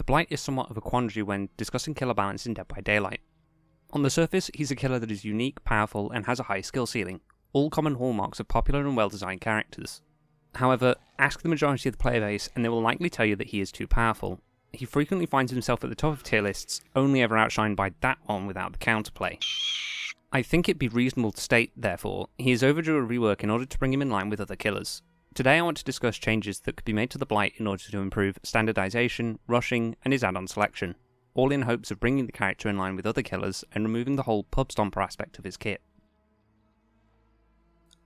the Blight is somewhat of a quandary when discussing killer balance in Dead by Daylight. On the surface, he's a killer that is unique, powerful, and has a high skill ceiling, all common hallmarks of popular and well-designed characters. However, ask the majority of the player base and they will likely tell you that he is too powerful. He frequently finds himself at the top of tier lists, only ever outshined by that one without the counterplay. I think it'd be reasonable to state, therefore, he is overdue a rework in order to bring him in line with other killers. Today I want to discuss changes that could be made to the Blight in order to improve standardization, rushing, and his add-on selection, all in hopes of bringing the character in line with other killers and removing the whole pub stomper aspect of his kit.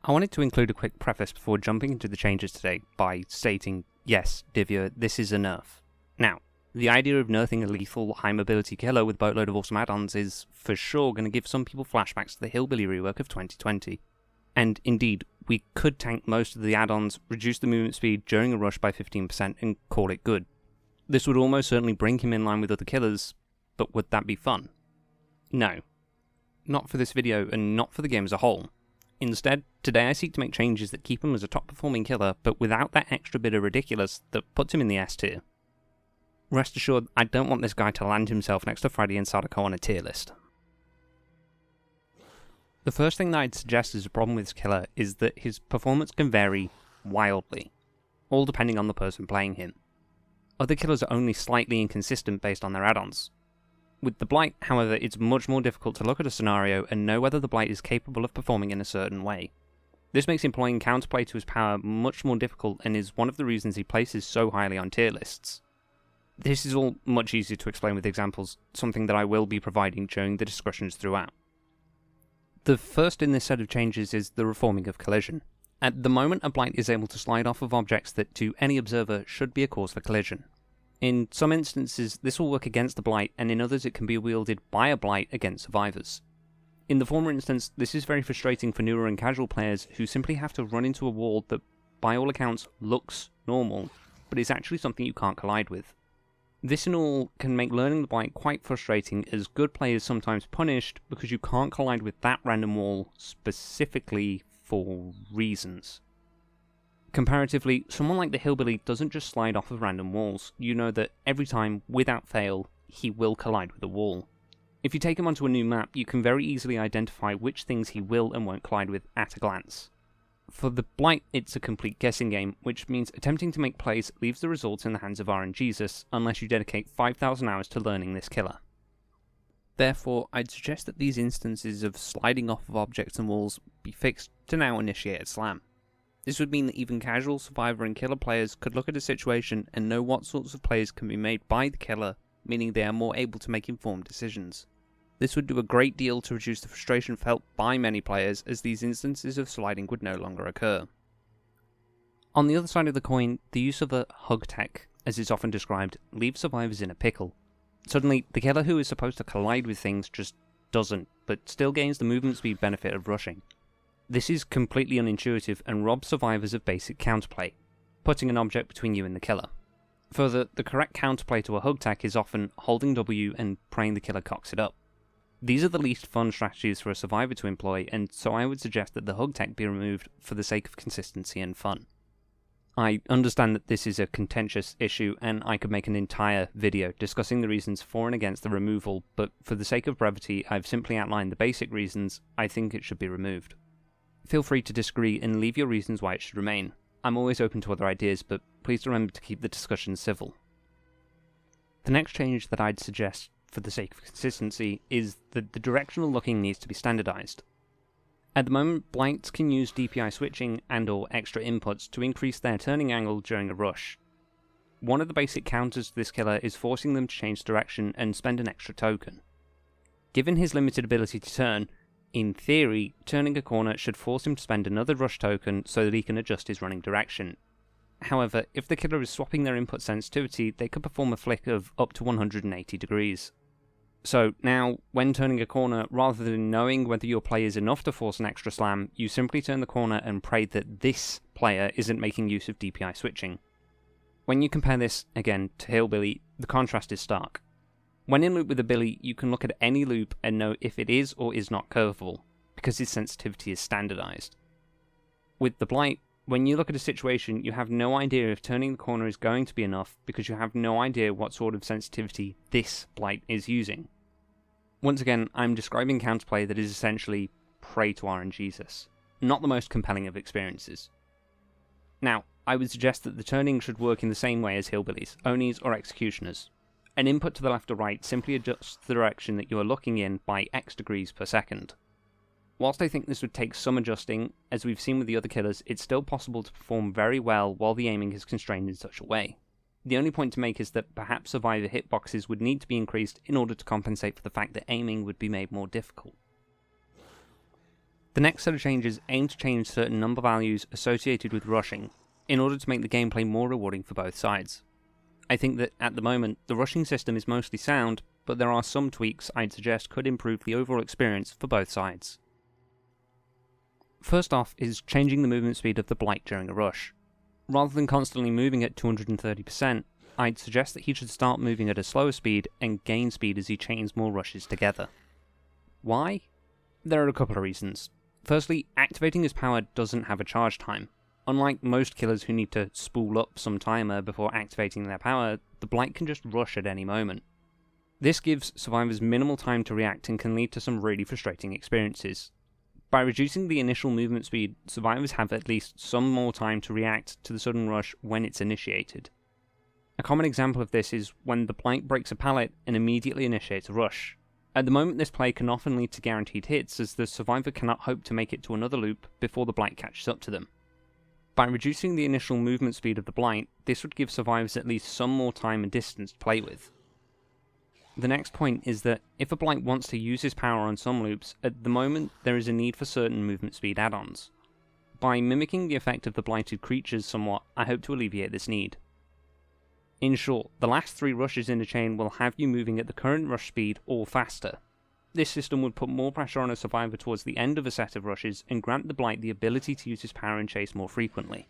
I wanted to include a quick preface before jumping into the changes today by stating, yes, Divya, this is a nerf. Now, the idea of nerfing a lethal, high mobility killer with a boatload of awesome add-ons is for sure going to give some people flashbacks to the Hillbilly rework of 2020. And indeed, we could tank most of the add-ons, reduce the movement speed during a rush by 15% and call it good. This would almost certainly bring him in line with other killers, but would that be fun? No. Not for this video and not for the game as a whole. Instead, today I seek to make changes that keep him as a top performing killer, but without that extra bit of ridiculous that puts him in the S tier. Rest assured, I don't want this guy to land himself next to Freddy and Sadako on a tier list. The first thing that I'd suggest as a problem with this killer is that his performance can vary wildly, all depending on the person playing him. Other killers are only slightly inconsistent based on their add-ons. With the Blight, however, it's much more difficult to look at a scenario and know whether the Blight is capable of performing in a certain way. This makes employing counterplay to his power much more difficult and is one of the reasons he places so highly on tier lists. This is all much easier to explain with examples, something that I will be providing during the discussions throughout. The first in this set of changes is the reforming of collision. At the moment, a Blight is able to slide off of objects that to any observer should be a cause for collision. In some instances, this will work against the Blight, and in others it can be wielded by a Blight against survivors. In the former instance, this is very frustrating for newer and casual players who simply have to run into a wall that, by all accounts, looks normal, but is actually something you can't collide with. This and all can make learning the Blight quite frustrating, as good play is sometimes punished because you can't collide with that random wall specifically for reasons. Comparatively, someone like the Hillbilly doesn't just slide off of random walls. You know that every time, without fail, he will collide with a wall. If you take him onto a new map, you can very easily identify which things he will and won't collide with at a glance. For the Blight, it's a complete guessing game, which means attempting to make plays leaves the results in the hands of RNGesus unless you dedicate 5,000 hours to learning this killer. Therefore, I'd suggest that these instances of sliding off of objects and walls be fixed to now initiated slam. This would mean that even casual survivor and killer players could look at a situation and know what sorts of plays can be made by the killer, meaning they are more able to make informed decisions. This would do a great deal to reduce the frustration felt by many players, as these instances of sliding would no longer occur. On the other side of the coin, the use of a hug tech, as is often described, leaves survivors in a pickle. Suddenly, the killer who is supposed to collide with things just doesn't, but still gains the movement speed benefit of rushing. This is completely unintuitive and robs survivors of basic counterplay, putting an object between you and the killer. Further, the correct counterplay to a hug tech is often holding W and praying the killer cocks it up. These are the least fun strategies for a survivor to employ, and so I would suggest that the hug tech be removed for the sake of consistency and fun. I understand that this is a contentious issue, and I could make an entire video discussing the reasons for and against the removal, but for the sake of brevity, I've simply outlined the basic reasons I think it should be removed. Feel free to disagree and leave your reasons why it should remain. I'm always open to other ideas, but please remember to keep the discussion civil. The next change that I'd suggest, for the sake of consistency, is that the directional looking needs to be standardized. At the moment, Blights can use DPI switching and or extra inputs to increase their turning angle during a rush. One of the basic counters to this killer is forcing them to change direction and spend an extra token. Given his limited ability to turn, in theory, turning a corner should force him to spend another rush token so that he can adjust his running direction. However, if the killer is swapping their input sensitivity, they could perform a flick of up to 180 degrees. So now, when turning a corner, rather than knowing whether your play is enough to force an extra slam, you simply turn the corner and pray that this player isn't making use of DPI switching. When you compare this, again, to Hillbilly, the contrast is stark. When in loop with a Billy, you can look at any loop and know if it is or is not curvable, because his sensitivity is standardized. With the Blight, When you look at a situation, you have no idea if turning the corner is going to be enough because you have no idea what sort of sensitivity this Blight is using. Once again, I'm describing counterplay that is essentially pray to RNGesus, not the most compelling of experiences. Now, I would suggest that the turning should work in the same way as hillbillies, Onis, or executioners. An input to the left or right simply adjusts the direction that you are looking in by X degrees per second. Whilst I think this would take some adjusting, as we've seen with the other killers, it's still possible to perform very well while the aiming is constrained in such a way. The only point to make is that perhaps survivor hitboxes would need to be increased in order to compensate for the fact that aiming would be made more difficult. The next set of changes aim to change certain number values associated with rushing, in order to make the gameplay more rewarding for both sides. I think that at the moment, the rushing system is mostly sound, but there are some tweaks I'd suggest could improve the overall experience for both sides. First off is changing the movement speed of the Blight during a rush. Rather than constantly moving at 230%, I'd suggest that he should start moving at a slower speed and gain speed as he chains more rushes together. Why? There are a couple of reasons. Firstly, activating his power doesn't have a charge time. Unlike most killers who need to spool up some timer before activating their power, the Blight can just rush at any moment. This gives survivors minimal time to react and can lead to some really frustrating experiences. By reducing the initial movement speed, survivors have at least some more time to react to the sudden rush when it's initiated. A common example of this is when the Blight breaks a pallet and immediately initiates a rush. At the moment, this play can often lead to guaranteed hits, as the survivor cannot hope to make it to another loop before the Blight catches up to them. By reducing the initial movement speed of the Blight, this would give survivors at least some more time and distance to play with. The next point is that if a Blight wants to use his power on some loops, at the moment there is a need for certain movement speed add-ons. By mimicking the effect of the blighted creatures somewhat, I hope to alleviate this need. In short, the last 3 rushes in a chain will have you moving at the current rush speed or faster. This system would put more pressure on a survivor towards the end of a set of rushes and grant the Blight the ability to use his power and chase more frequently.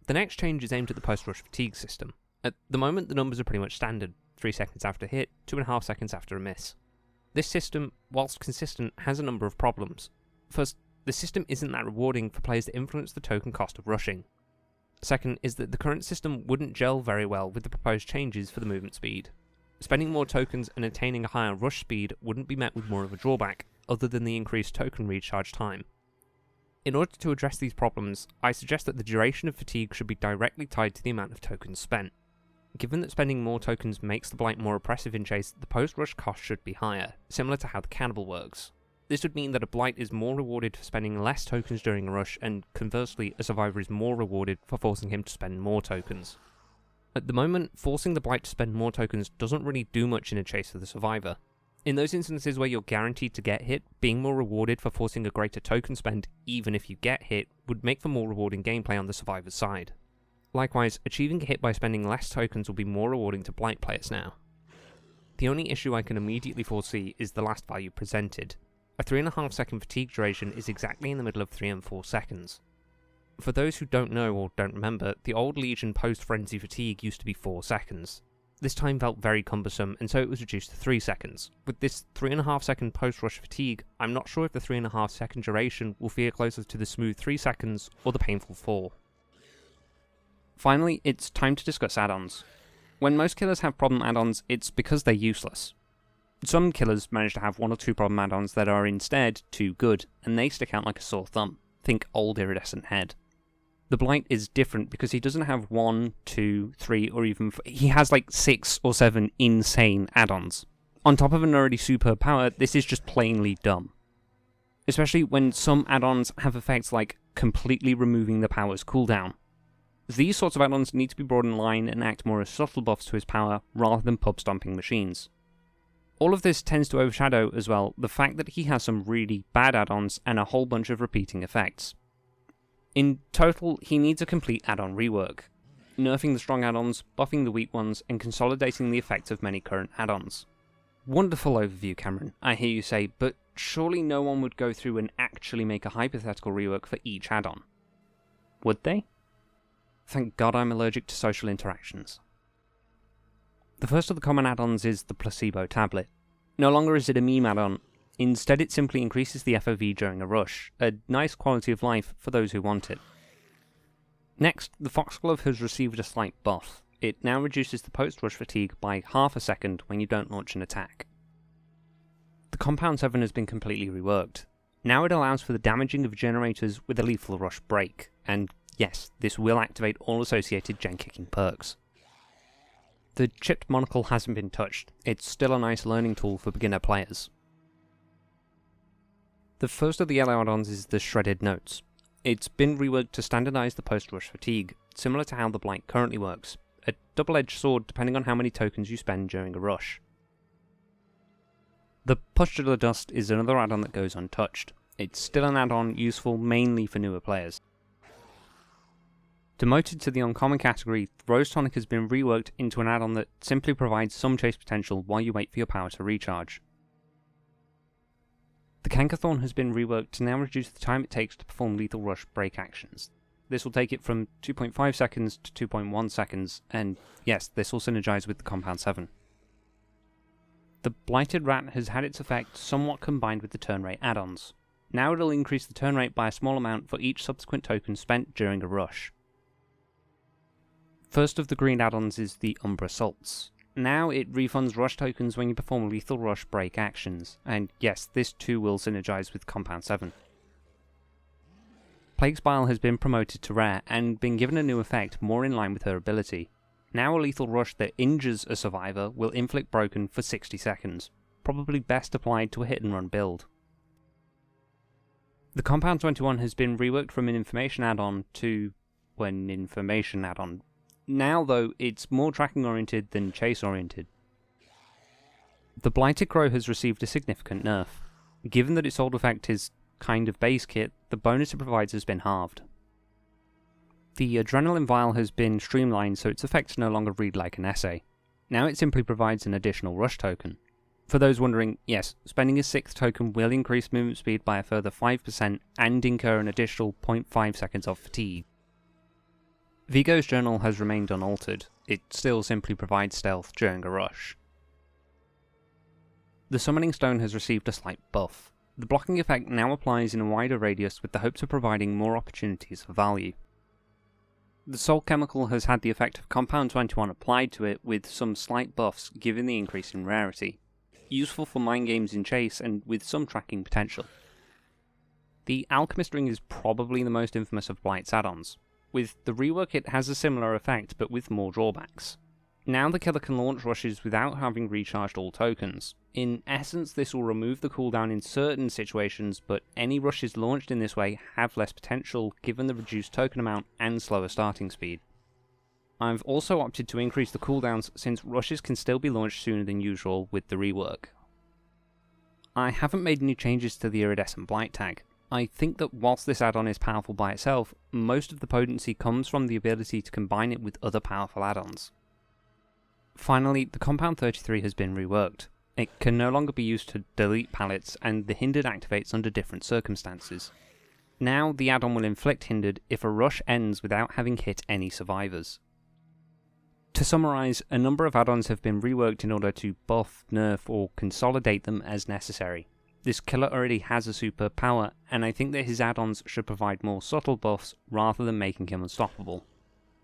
The next change is aimed at the post-rush fatigue system. At the moment, the numbers are pretty much standard: 3 seconds after a hit, 2.5 seconds after a miss. This system, whilst consistent, has a number of problems. First, the system isn't that rewarding for players that influence the token cost of rushing. Second is that the current system wouldn't gel very well with the proposed changes for the movement speed. Spending more tokens and attaining a higher rush speed wouldn't be met with more of a drawback, other than the increased token recharge time. In order to address these problems, I suggest that the duration of fatigue should be directly tied to the amount of tokens spent. Given that spending more tokens makes the Blight more oppressive in chase, the post-rush cost should be higher, similar to how the Cannibal works. This would mean that a Blight is more rewarded for spending less tokens during a rush, and conversely, a survivor is more rewarded for forcing him to spend more tokens. At the moment, forcing the Blight to spend more tokens doesn't really do much in a chase for the survivor. In those instances where you're guaranteed to get hit, being more rewarded for forcing a greater token spend, even if you get hit, would make for more rewarding gameplay on the survivor's side. Likewise, achieving a hit by spending less tokens will be more rewarding to Blight players now. The only issue I can immediately foresee is the last value presented. A 3.5 second fatigue duration is exactly in the middle of 3 and 4 seconds. For those who don't know or don't remember, the old Legion post-frenzy fatigue used to be 4 seconds. This time felt very cumbersome, and so it was reduced to 3 seconds. With this 3.5 second post-rush fatigue, I'm not sure if the 3.5 second duration will feel closer to the smooth 3 seconds or the painful 4. Finally, it's time to discuss add-ons. When most killers have problem add-ons, it's because they're useless. Some killers manage to have 1 or 2 problem add-ons that are instead too good, and they stick out like a sore thumb. Think Old Iridescent Head. The Blight is different because he doesn't have 1, 2, 3, or even he has like 6 or 7 insane add-ons. On top of an already superb power, this is just plainly dumb. Especially when some add-ons have effects like completely removing the power's cooldown. These sorts of add-ons need to be brought in line and act more as subtle buffs to his power rather than pub-stomping machines. All of this tends to overshadow, as well, the fact that he has some really bad add-ons and a whole bunch of repeating effects. In total, he needs a complete add-on rework, nerfing the strong add-ons, buffing the weak ones, and consolidating the effects of many current add-ons. Wonderful overview, Cameron, I hear you say, but surely no one would go through and actually make a hypothetical rework for each add-on. Would they? Thank God I'm allergic to social interactions. The first of the common add-ons is the Placebo Tablet. No longer is it a meme add-on, Instead, it simply increases the FOV during a rush, a nice quality of life for those who want it. Next, the Foxglove has received a slight buff. It now reduces the post-rush fatigue by half a second when you don't launch an attack. The Compound 7 has been completely reworked. Now it allows for the damaging of generators with a lethal rush break, and yes, this will activate all associated gen-kicking perks. The chipped monocle hasn't been touched, it's still a nice learning tool for beginner players. The first of the yellow add-ons is the Shredded Notes. It's been reworked to standardise the post-rush fatigue, similar to how the Blight currently works, a double-edged sword depending on how many tokens you spend during a rush. The Pustular Dust is another add-on that goes untouched. It's still an add-on useful mainly for newer players. Demoted to the uncommon category, Rose Tonic has been reworked into an add-on that simply provides some chase potential while you wait for your power to recharge. The Cankerthorn has been reworked to now reduce the time it takes to perform lethal rush break actions. This will take it from 2.5 seconds to 2.1 seconds, and yes, this will synergize with the Compound 7. The Blighted Rat has had its effect somewhat combined with the turn rate add-ons. Now it'll increase the turn rate by a small amount for each subsequent token spent during a rush. First of the green add-ons is the Umbra Salts. Now it refunds rush tokens when you perform lethal rush break actions, and yes, this too will synergize with Compound 7. Plague's Bile has been promoted to rare and been given a new effect more in line with her ability. Now a lethal rush that injures a survivor will inflict broken for 60 seconds, probably best applied to a hit and run build. The Compound 21 has been reworked from an information add-on to an information add-on. Now, though, it's more tracking oriented than chase oriented. The Blighted Crow has received a significant nerf. Given that its old effect is kind of base kit, the bonus it provides has been halved. The Adrenaline Vial has been streamlined so its effects no longer read like an essay. Now it simply provides an additional rush token. For those wondering, yes, spending a 6th token will increase movement speed by a further 5% and incur an additional 0.5 seconds of fatigue. Vigo's Journal has remained unaltered, it still simply provides stealth during a rush. The Summoning Stone has received a slight buff. The blocking effect now applies in a wider radius with the hopes of providing more opportunities for value. The Soul Chemical has had the effect of Compound 21 applied to it with some slight buffs given the increase in rarity. Useful for mind games in chase and with some tracking potential. The Alchemist Ring is probably the most infamous of Blight's add-ons. With the rework it has a similar effect but with more drawbacks. Now the killer can launch rushes without having recharged all tokens. In essence this will remove the cooldown in certain situations, but any rushes launched in this way have less potential given the reduced token amount and slower starting speed. I've also opted to increase the cooldowns since rushes can still be launched sooner than usual with the rework. I haven't made any changes to the Iridescent Blight tag. I think that whilst this add-on is powerful by itself, most of the potency comes from the ability to combine it with other powerful add-ons. Finally, the Compound 33 has been reworked. It can no longer be used to delete pallets, and the Hindered activates under different circumstances. Now the add-on will inflict Hindered if a rush ends without having hit any survivors. To summarise, a number of add-ons have been reworked in order to buff, nerf, or consolidate them as necessary. This killer already has a super power, and I think that his add-ons should provide more subtle buffs rather than making him unstoppable.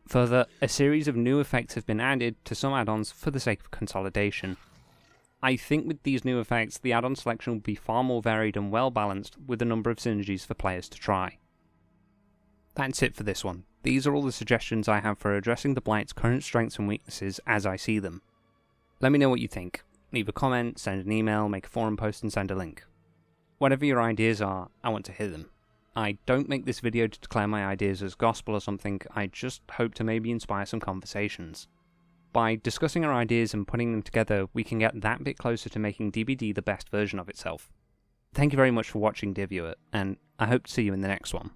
Further, a series of new effects have been added to some add-ons for the sake of consolidation. I think with these new effects, the add-on selection will be far more varied and well balanced, with a number of synergies for players to try. That's it for this one. These are all the suggestions I have for addressing the Blight's current strengths and weaknesses as I see them. Let me know what you think. Leave a comment, send an email, make a forum post and send a link. Whatever your ideas are, I want to hear them. I don't make this video to declare my ideas as gospel or something, I just hope to maybe inspire some conversations. By discussing our ideas and putting them together, we can get that bit closer to making DBD the best version of itself. Thank you very much for watching, dear viewer, and I hope to see you in the next one.